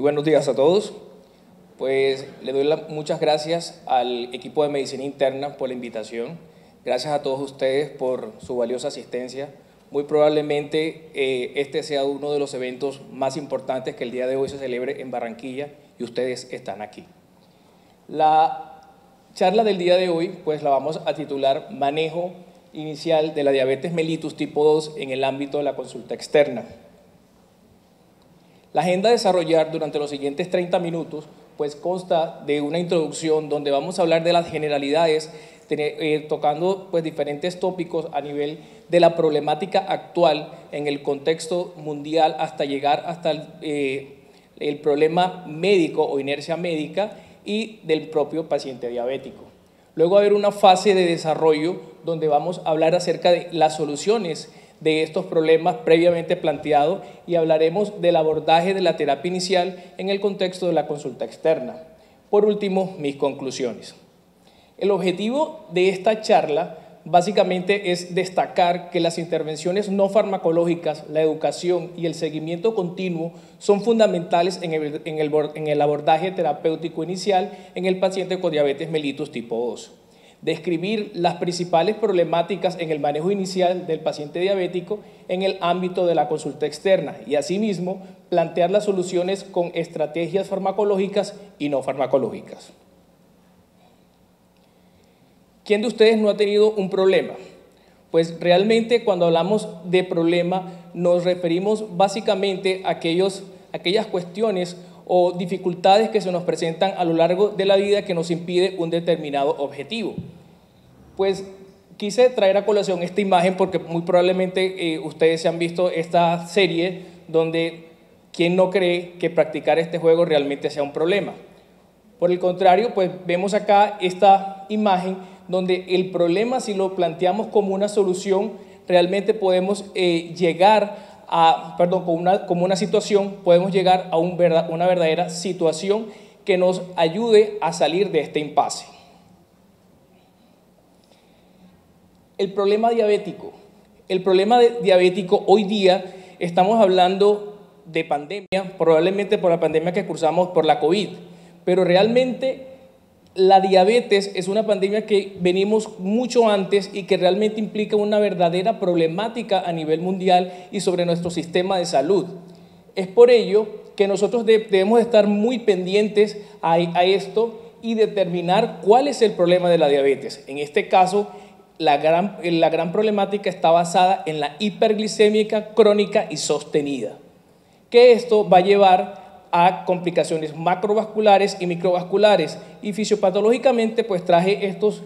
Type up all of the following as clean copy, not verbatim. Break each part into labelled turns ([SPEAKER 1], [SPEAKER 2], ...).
[SPEAKER 1] Muy buenos días a todos. Pues le doy muchas gracias al equipo de Medicina Interna por la invitación. Gracias a todos ustedes por su valiosa asistencia. Muy probablemente este sea uno de los eventos más importantes que el día de hoy se celebre en Barranquilla y ustedes están aquí. La charla del día de hoy pues la vamos a titular Manejo inicial de la diabetes mellitus tipo 2 en el ámbito de la consulta externa. La agenda a desarrollar durante los siguientes 30 minutos pues consta de una introducción donde vamos a hablar de las generalidades, tocando pues diferentes tópicos a nivel de la problemática actual en el contexto mundial hasta llegar hasta el problema médico o inercia médica y del propio paciente diabético. Luego va a haber una fase de desarrollo donde vamos a hablar acerca de las soluciones de estos problemas previamente planteados y hablaremos del abordaje de la terapia inicial en el contexto de la consulta externa. Por último, mis conclusiones. El objetivo de esta charla básicamente es destacar que las intervenciones no farmacológicas, la educación y el seguimiento continuo son fundamentales en el abordaje terapéutico inicial en el paciente con diabetes mellitus tipo 2. Describir las principales problemáticas en el manejo inicial del paciente diabético en el ámbito de la consulta externa y asimismo plantear las soluciones con estrategias farmacológicas y no farmacológicas. ¿Quién de ustedes no ha tenido un problema? Pues realmente cuando hablamos de problema nos referimos básicamente a aquellas cuestiones o dificultades que se nos presentan a lo largo de la vida que nos impide un determinado objetivo. Pues quise traer a colación esta imagen porque muy probablemente ustedes se han visto esta serie donde ¿quién no cree que practicar este juego realmente sea un problema? Por el contrario, pues vemos acá esta imagen donde el problema, si lo planteamos como una solución, realmente podemos llegar a, como una situación, podemos llegar a una verdadera situación que nos ayude a salir de este impasse. El problema diabético. El problema diabético hoy día estamos hablando de pandemia, probablemente por la pandemia que cursamos por la COVID, pero realmente la diabetes es una pandemia que venimos mucho antes y que realmente implica una verdadera problemática a nivel mundial y sobre nuestro sistema de salud. Es por ello que nosotros debemos estar muy pendientes a esto y determinar cuál es el problema de la diabetes. En este caso, la gran problemática está basada en la hiperglicémica crónica y sostenida, que esto va a llevar a complicaciones macrovasculares y microvasculares, y fisiopatológicamente pues traje estos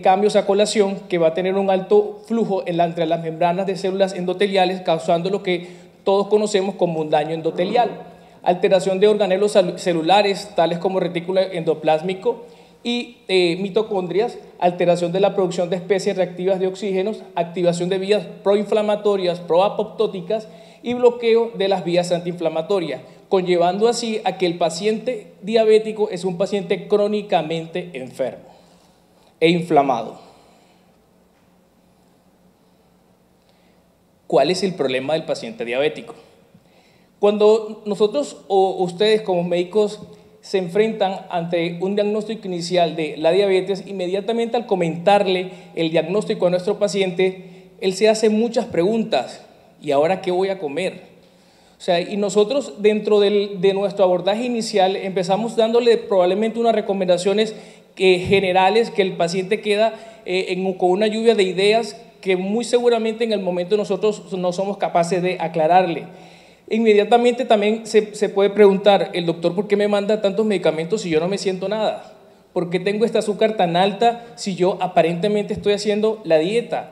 [SPEAKER 1] cambios a colación que va a tener un alto flujo entre las membranas de células endoteliales, causando lo que todos conocemos como un daño endotelial, alteración de organelos celulares tales como retículo endoplásmico y mitocondrias, alteración de la producción de especies reactivas de oxígenos, activación de vías proinflamatorias, proapoptóticas y bloqueo de las vías antiinflamatorias, conllevando así a que el paciente diabético es un paciente crónicamente enfermo e inflamado. ¿Cuál es el problema del paciente diabético? Cuando nosotros o ustedes como médicos se enfrentan ante un diagnóstico inicial de la diabetes, inmediatamente al comentarle el diagnóstico a nuestro paciente, él se hace muchas preguntas. ¿Y ahora qué voy a comer? O sea, y nosotros dentro de nuestro abordaje inicial empezamos dándole probablemente unas recomendaciones generales que el paciente queda con una lluvia de ideas que muy seguramente en el momento nosotros no somos capaces de aclararle. Inmediatamente también se puede preguntar, el doctor, ¿por qué me manda tantos medicamentos si yo no me siento nada? ¿Por qué tengo este azúcar tan alta si yo aparentemente estoy haciendo la dieta?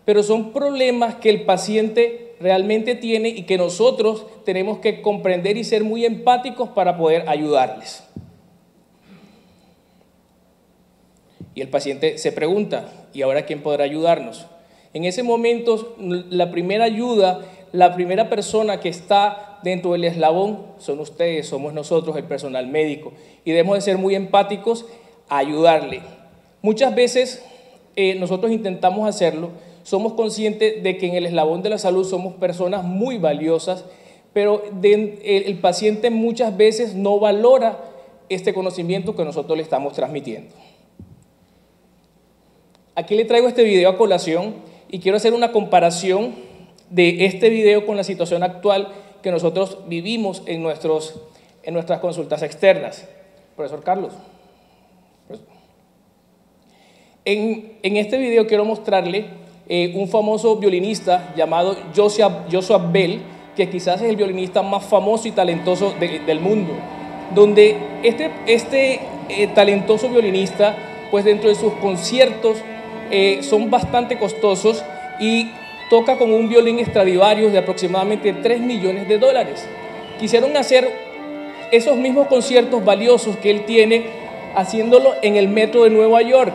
[SPEAKER 1] Pero son problemas que el paciente realmente tiene y que nosotros tenemos que comprender y ser muy empáticos para poder ayudarles. Y el paciente se pregunta, ¿y ahora quién podrá ayudarnos? En ese momento, la primera ayuda, la primera persona que está dentro del eslabón son ustedes, somos nosotros, el personal médico, y debemos de ser muy empáticos a ayudarle. Muchas veces nosotros intentamos hacerlo, somos conscientes de que en el eslabón de la salud somos personas muy valiosas, pero el paciente muchas veces no valora este conocimiento que nosotros le estamos transmitiendo. Aquí le traigo este video a colación y quiero hacer una comparación de este video con la situación actual que nosotros vivimos en nuestras consultas externas. Profesor Carlos. En este video quiero mostrarle un famoso violinista llamado Joshua Bell, que quizás es el violinista más famoso y talentoso del mundo, donde este talentoso violinista, pues dentro de sus conciertos son bastante costosos y toca con un violín Stradivarius de aproximadamente $3 millones. Quisieron hacer esos mismos conciertos valiosos que él tiene, haciéndolo en el metro de Nueva York,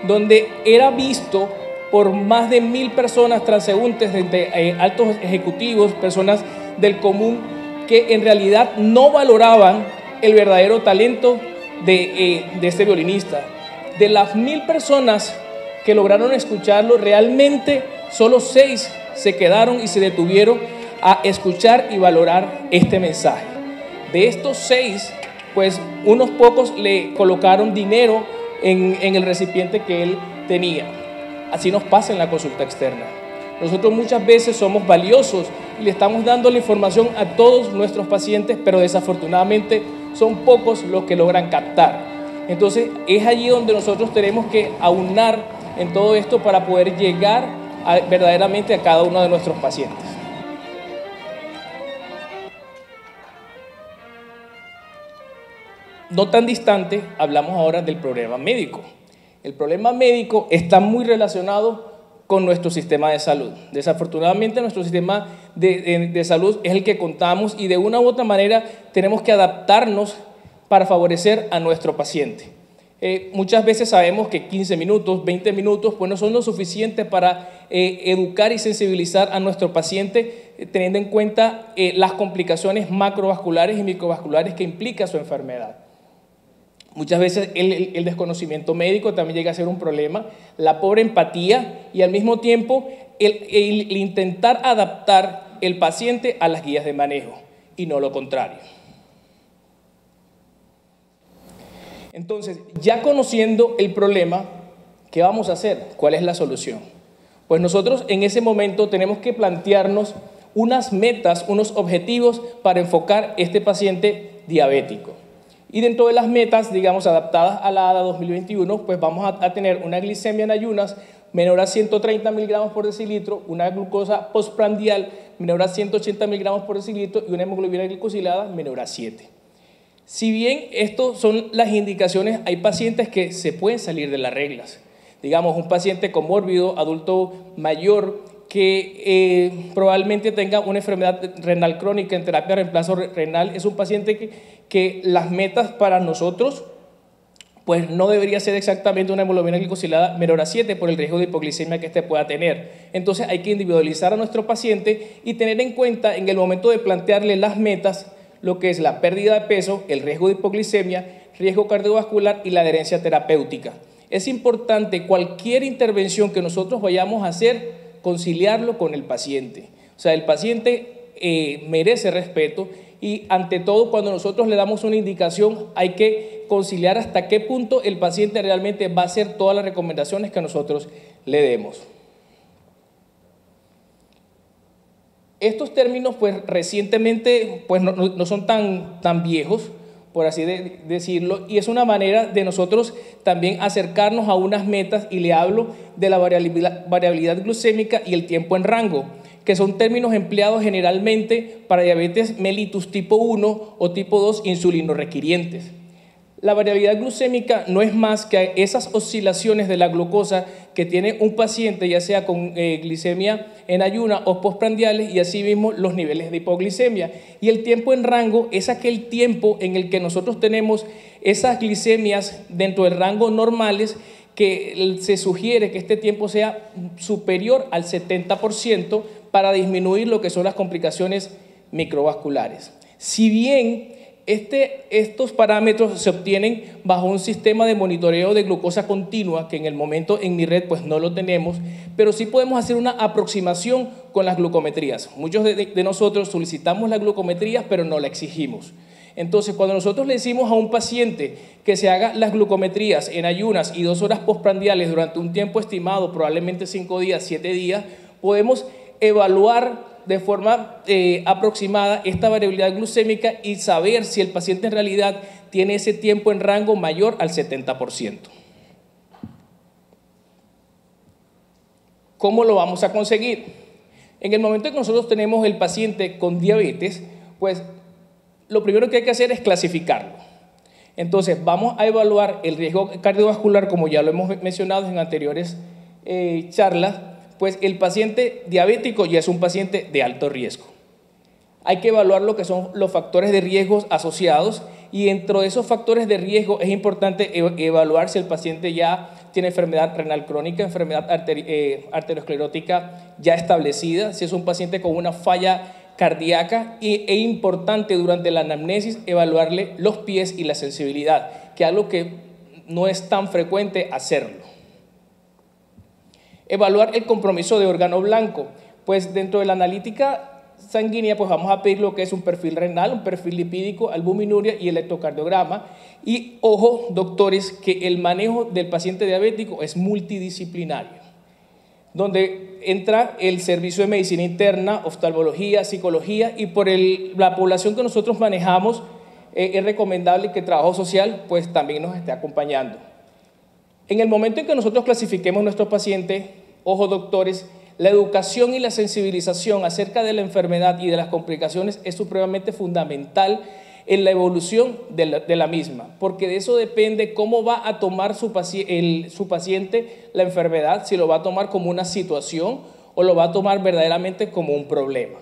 [SPEAKER 1] donde era visto por más de 1000 personas transeúntes, de altos ejecutivos, personas del común, que en realidad no valoraban el verdadero talento de este violinista. De las 1000 personas que lograron escucharlo, realmente solo 6 se quedaron y se detuvieron a escuchar y valorar este mensaje. De estos 6, pues unos pocos le colocaron dinero en el recipiente que él tenía. Así nos pasa en la consulta externa. Nosotros muchas veces somos valiosos y le estamos dando la información a todos nuestros pacientes, pero desafortunadamente son pocos los que logran captar. Entonces es allí donde nosotros tenemos que aunar en todo esto para poder llegar verdaderamente a cada uno de nuestros pacientes. No tan distante, hablamos ahora del problema médico. El problema médico está muy relacionado con nuestro sistema de salud. Desafortunadamente, nuestro sistema de salud es el que contamos y de una u otra manera tenemos que adaptarnos para favorecer a nuestro paciente. Muchas veces sabemos que 15 minutos, 20 minutos, pues no son lo suficiente para educar y sensibilizar a nuestro paciente, teniendo en cuenta las complicaciones macrovasculares y microvasculares que implica su enfermedad. Muchas veces el desconocimiento médico también llega a ser un problema, la pobre empatía y al mismo tiempo el intentar adaptar el paciente a las guías de manejo y no lo contrario. Entonces, ya conociendo el problema, ¿qué vamos a hacer? ¿Cuál es la solución? Pues nosotros en ese momento tenemos que plantearnos unas metas, unos objetivos para enfocar este paciente diabético. Y dentro de las metas, digamos, adaptadas a la ADA 2021, pues vamos a tener una glicemia en ayunas menor a 130 miligramos por decilitro, una glucosa postprandial menor a 180 miligramos por decilitro y una hemoglobina glicosilada menor a 7. Si bien estas son las indicaciones, hay pacientes que se pueden salir de las reglas. Digamos, un paciente comórbido, adulto mayor, que probablemente tenga una enfermedad renal crónica en terapia de reemplazo renal, es un paciente que las metas para nosotros pues no debería ser exactamente una hemoglobina glicosilada menor a 7 por el riesgo de hipoglicemia que pueda tener. Entonces hay que individualizar a nuestro paciente y tener en cuenta en el momento de plantearle las metas lo que es la pérdida de peso, el riesgo de hipoglicemia, riesgo cardiovascular y la adherencia terapéutica. Es importante cualquier intervención que nosotros vayamos a hacer, conciliarlo con el paciente. O sea, el paciente merece respeto y ante todo cuando nosotros le damos una indicación hay que conciliar hasta qué punto el paciente realmente va a hacer todas las recomendaciones que nosotros le demos. Estos términos pues recientemente pues no son tan viejos, por así decirlo, y es una manera de nosotros también acercarnos a unas metas y le hablo de la variabilidad glucémica y el tiempo en rango, que son términos empleados generalmente para diabetes mellitus tipo 1 o tipo 2 insulino requirientes. La variabilidad glucémica no es más que esas oscilaciones de la glucosa que tiene un paciente, ya sea con glicemia en ayuna o postprandiales, y asimismo los niveles de hipoglicemia. Y el tiempo en rango es aquel tiempo en el que nosotros tenemos esas glicemias dentro del rango normales, que se sugiere que este tiempo sea superior al 70% para disminuir lo que son las complicaciones microvasculares. Si bien Estos parámetros se obtienen bajo un sistema de monitoreo de glucosa continua, que en el momento en mi red pues no lo tenemos, pero sí podemos hacer una aproximación con las glucometrías. Muchos de nosotros solicitamos las glucometrías, pero no la exigimos. Entonces, cuando nosotros le decimos a un paciente que se haga las glucometrías en ayunas y 2 horas postprandiales durante un tiempo estimado, probablemente 5 días, 7 días, podemos evaluar de forma aproximada esta variabilidad glucémica y saber si el paciente en realidad tiene ese tiempo en rango mayor al 70%. ¿Cómo lo vamos a conseguir? En el momento en que nosotros tenemos el paciente con diabetes, pues lo primero que hay que hacer es clasificarlo. Entonces, vamos a evaluar el riesgo cardiovascular, como ya lo hemos mencionado en anteriores charlas. Pues el paciente diabético ya es un paciente de alto riesgo. Hay que evaluar lo que son los factores de riesgo asociados y dentro de esos factores de riesgo es importante evaluar si el paciente ya tiene enfermedad renal crónica, enfermedad arteriosclerótica ya establecida, si es un paciente con una falla cardíaca e importante durante la anamnesis evaluarle los pies y la sensibilidad, que es algo que no es tan frecuente hacerlo. Evaluar el compromiso de órgano blanco, pues dentro de la analítica sanguínea pues vamos a pedir lo que es un perfil renal, un perfil lipídico, albuminuria y electrocardiograma. Y ojo, doctores, que el manejo del paciente diabético es multidisciplinario, donde entra el servicio de medicina interna, oftalmología, psicología y por la población que nosotros manejamos es recomendable que el trabajo social pues también nos esté acompañando. En el momento en que nosotros clasifiquemos nuestros pacientes, ojo doctores, la educación y la sensibilización acerca de la enfermedad y de las complicaciones es supremamente fundamental en la evolución de la misma, porque de eso depende cómo va a tomar su paciente la enfermedad, si lo va a tomar como una situación o lo va a tomar verdaderamente como un problema.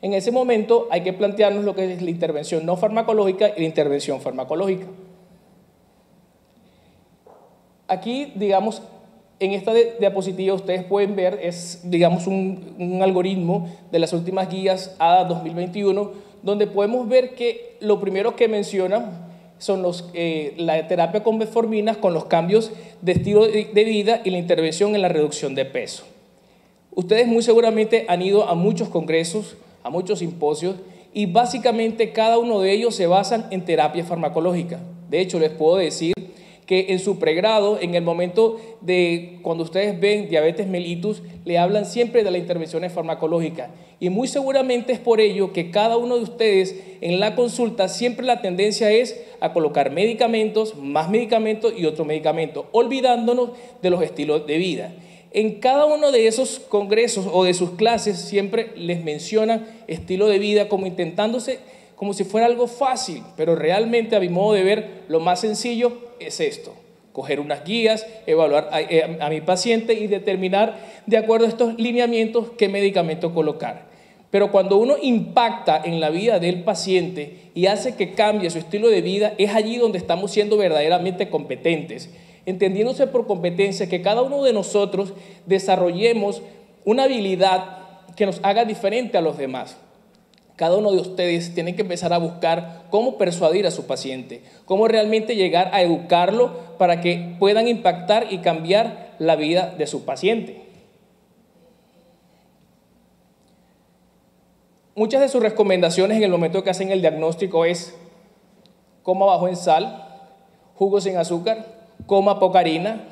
[SPEAKER 1] En ese momento hay que plantearnos lo que es la intervención no farmacológica y la intervención farmacológica. Aquí, digamos, en esta diapositiva ustedes pueden ver, es, digamos, un algoritmo de las últimas guías ADA 2021, donde podemos ver que lo primero que menciona son la terapia con metforminas con los cambios de estilo de vida y la intervención en la reducción de peso. Ustedes muy seguramente han ido a muchos congresos, a muchos simposios, y básicamente cada uno de ellos se basan en terapia farmacológica. De hecho, les puedo decir que en su pregrado, en el momento de cuando ustedes ven diabetes mellitus, le hablan siempre de las intervenciones farmacológicas. Y muy seguramente es por ello que cada uno de ustedes en la consulta siempre la tendencia es a colocar medicamentos, más medicamentos y otro medicamento, olvidándonos de los estilos de vida. En cada uno de esos congresos o de sus clases siempre les mencionan estilo de vida como intentándose como si fuera algo fácil, pero realmente a mi modo de ver lo más sencillo es esto: coger unas guías, evaluar a mi paciente y determinar de acuerdo a estos lineamientos qué medicamento colocar. Pero cuando uno impacta en la vida del paciente y hace que cambie su estilo de vida, es allí donde estamos siendo verdaderamente competentes, entendiéndose por competencia que cada uno de nosotros desarrollemos una habilidad que nos haga diferente a los demás. Cada uno de ustedes tiene que empezar a buscar cómo persuadir a su paciente, cómo realmente llegar a educarlo para que puedan impactar y cambiar la vida de su paciente. Muchas de sus recomendaciones en el momento que hacen el diagnóstico es: coma bajo en sal, jugos sin azúcar, coma poca harina,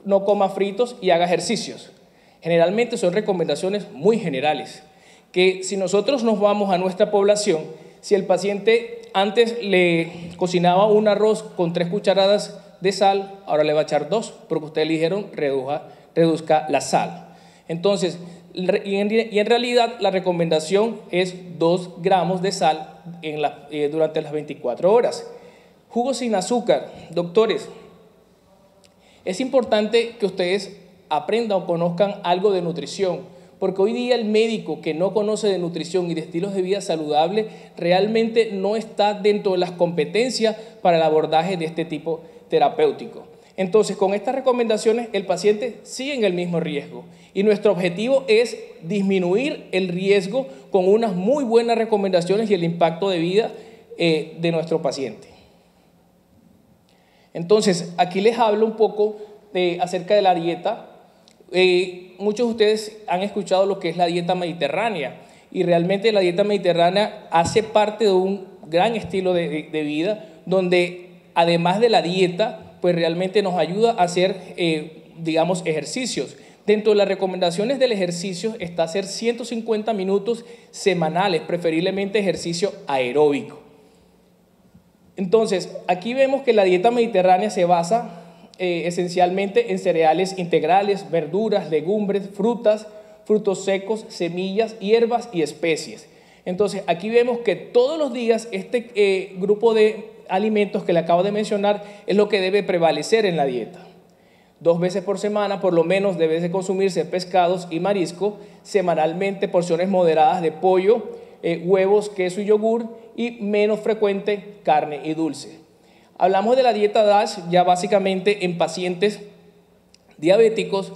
[SPEAKER 1] no coma fritos y haga ejercicios. Generalmente son recomendaciones muy generales, que si nosotros nos vamos a nuestra población, si el paciente antes le cocinaba un arroz con 3 cucharadas de sal, ahora le va a echar 2, porque ustedes le dijeron reduzca la sal. Entonces, y en realidad la recomendación es 2 gramos de sal durante las 24 horas. Jugos sin azúcar. Doctores, es importante que ustedes aprendan o conozcan algo de nutrición, porque hoy día el médico que no conoce de nutrición y de estilos de vida saludable realmente no está dentro de las competencias para el abordaje de este tipo terapéutico. Entonces, con estas recomendaciones, el paciente sigue en el mismo riesgo y nuestro objetivo es disminuir el riesgo con unas muy buenas recomendaciones y el impacto de vida de nuestro paciente. Entonces, aquí les hablo un poco acerca de la dieta. Muchos de ustedes han escuchado lo que es la dieta mediterránea y realmente la dieta mediterránea hace parte de un gran estilo de vida donde además de la dieta, pues realmente nos ayuda a hacer, digamos, ejercicios. Dentro de las recomendaciones del ejercicio está hacer 150 minutos semanales, preferiblemente ejercicio aeróbico. Entonces, aquí vemos que la dieta mediterránea se basa esencialmente en cereales integrales, verduras, legumbres, frutas, frutos secos, semillas, hierbas y especies. Entonces, aquí vemos que todos los días este grupo de alimentos que le acabo de mencionar es lo que debe prevalecer en la dieta. 2 veces por semana, por lo menos, debe de consumirse pescados y marisco, semanalmente porciones moderadas de pollo, huevos, queso y yogur, y menos frecuente carne y dulce. Hablamos de la dieta DASH ya básicamente en pacientes diabéticos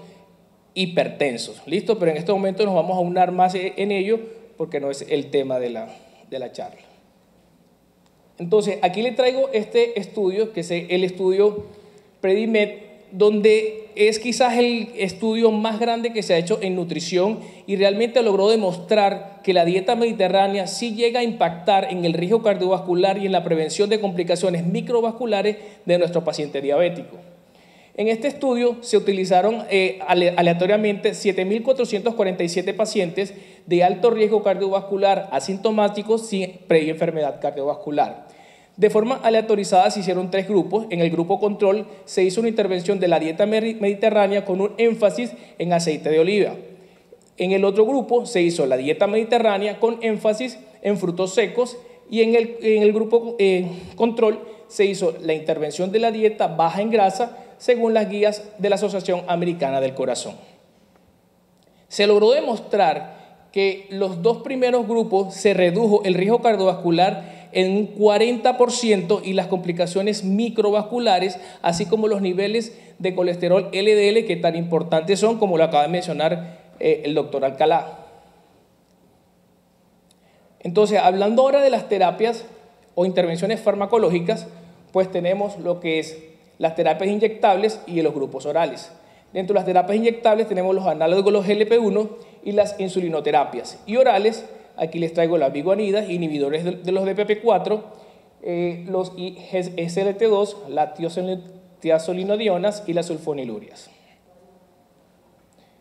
[SPEAKER 1] hipertensos, ¿listo? Pero en este momento nos vamos a aunar más en ello porque no es el tema de la charla. Entonces, aquí le traigo este estudio, que es el estudio PREDIMED, donde es quizás el estudio más grande que se ha hecho en nutrición y realmente logró demostrar que la dieta mediterránea sí llega a impactar en el riesgo cardiovascular y en la prevención de complicaciones microvasculares de nuestro paciente diabético. En este estudio se utilizaron aleatoriamente 7.447 pacientes de alto riesgo cardiovascular asintomáticos sin previa enfermedad cardiovascular. De forma aleatorizada se hicieron 3 grupos. En el grupo control se hizo una intervención de la dieta mediterránea con un énfasis en aceite de oliva. En el otro grupo se hizo la dieta mediterránea con énfasis en frutos secos y en el grupo control se hizo la intervención de la dieta baja en grasa según las guías de la Asociación Americana del Corazón. Se logró demostrar que los 2 primeros grupos se redujo el riesgo cardiovascular en un 40% y las complicaciones microvasculares, así como los niveles de colesterol LDL que tan importantes son, como lo acaba de mencionar el doctor Alcalá. Entonces, hablando ahora de las terapias o intervenciones farmacológicas, pues tenemos lo que es las terapias inyectables y los grupos orales. Dentro de las terapias inyectables tenemos los análogos de los GLP-1 y las insulinoterapias. Y orales, aquí les traigo las biguanidas, inhibidores de los DPP-4, los SLT2, las tiazolinodionas y las sulfonilurias.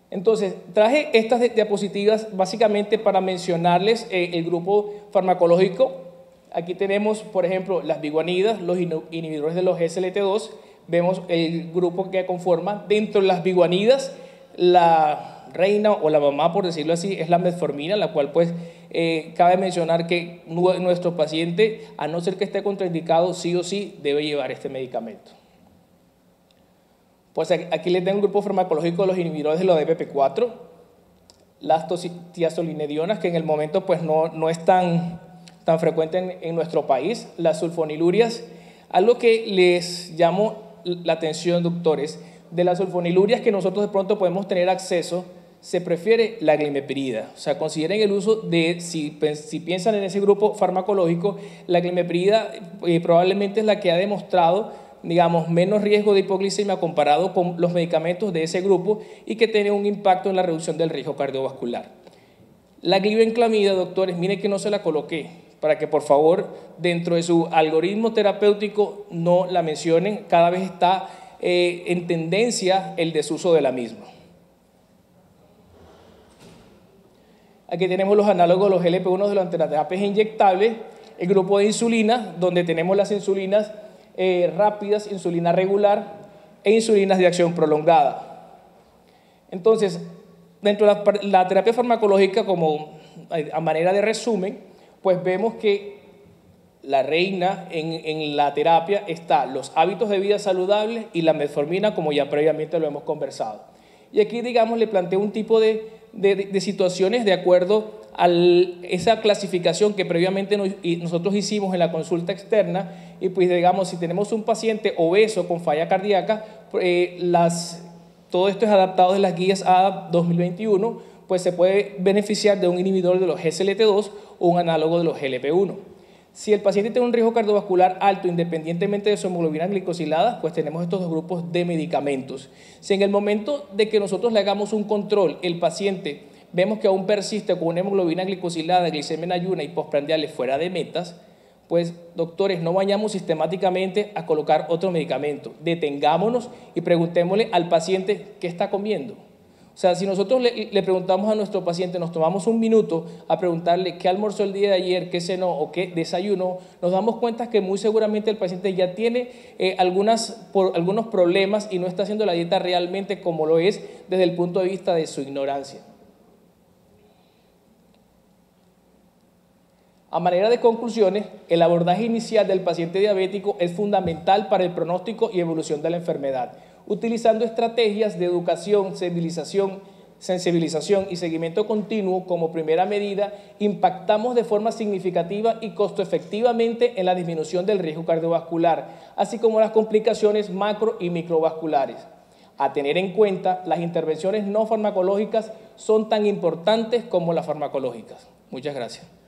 [SPEAKER 1] Entonces, traje estas diapositivas básicamente para mencionarles el grupo farmacológico. Aquí tenemos, por ejemplo, las biguanidas, los inhibidores de los SLT2. Vemos el grupo que conforma. Dentro de las biguanidas, la reina o la mamá, por decirlo así, es la metformina, la cual pues cabe mencionar que nuestro paciente, a no ser que esté contraindicado, sí o sí debe llevar este medicamento. Pues aquí les tengo un grupo farmacológico de los inhibidores de los DPP-4, las tiazolinedionas, que en el momento pues no es tan frecuente en nuestro país, las sulfonilurias. Algo que les llamo la atención, doctores, de las sulfonilurias que nosotros de pronto podemos tener acceso, se prefiere la glimepirida. O sea, consideren el uso de, si piensan en ese grupo farmacológico, la glimepirida probablemente es la que ha demostrado, digamos, menos riesgo de hipoglicemia comparado con los medicamentos de ese grupo y que tiene un impacto en la reducción del riesgo cardiovascular. La glibenclamida, doctores, miren que no se la coloqué, para que por favor dentro de su algoritmo terapéutico no la mencionen, cada vez está en tendencia el desuso de la misma. Aquí tenemos los análogos, los GLP-1 de las terapias inyectables, el grupo de insulina, donde tenemos las insulinas rápidas, insulina regular e insulinas de acción prolongada. Entonces, dentro de la terapia farmacológica, como a manera de resumen, pues vemos que la reina en la terapia está los hábitos de vida saludables y la metformina, como ya previamente lo hemos conversado. Y aquí, digamos, le planteo un tipo de situaciones de acuerdo a esa clasificación que previamente nosotros hicimos en la consulta externa. Y pues, digamos, si tenemos un paciente obeso con falla cardíaca, todo esto es adaptado de las guías ADAP 2021, pues se puede beneficiar de un inhibidor de los SLT2 o un análogo de los GLP-1. Si el paciente tiene un riesgo cardiovascular alto, independientemente de su hemoglobina glicosilada, pues tenemos estos dos grupos de medicamentos. Si en el momento de que nosotros le hagamos un control, el paciente vemos que aún persiste con una hemoglobina glicosilada, glicemia en ayuna y postprandiales fuera de metas, pues doctores, no vayamos sistemáticamente a colocar otro medicamento. Detengámonos y preguntémosle al paciente qué está comiendo. O sea, si nosotros le preguntamos a nuestro paciente, nos tomamos un minuto a preguntarle qué almorzó el día de ayer, qué cenó o qué desayunó, nos damos cuenta que muy seguramente el paciente ya tiene algunos problemas y no está haciendo la dieta realmente como lo es desde el punto de vista de su ignorancia. A manera de conclusiones, el abordaje inicial del paciente diabético es fundamental para el pronóstico y evolución de la enfermedad. Utilizando estrategias de educación, sensibilización y seguimiento continuo como primera medida, impactamos de forma significativa y costo-efectivamente en la disminución del riesgo cardiovascular, así como las complicaciones macro y microvasculares. A tener en cuenta, las intervenciones no farmacológicas son tan importantes como las farmacológicas. Muchas gracias.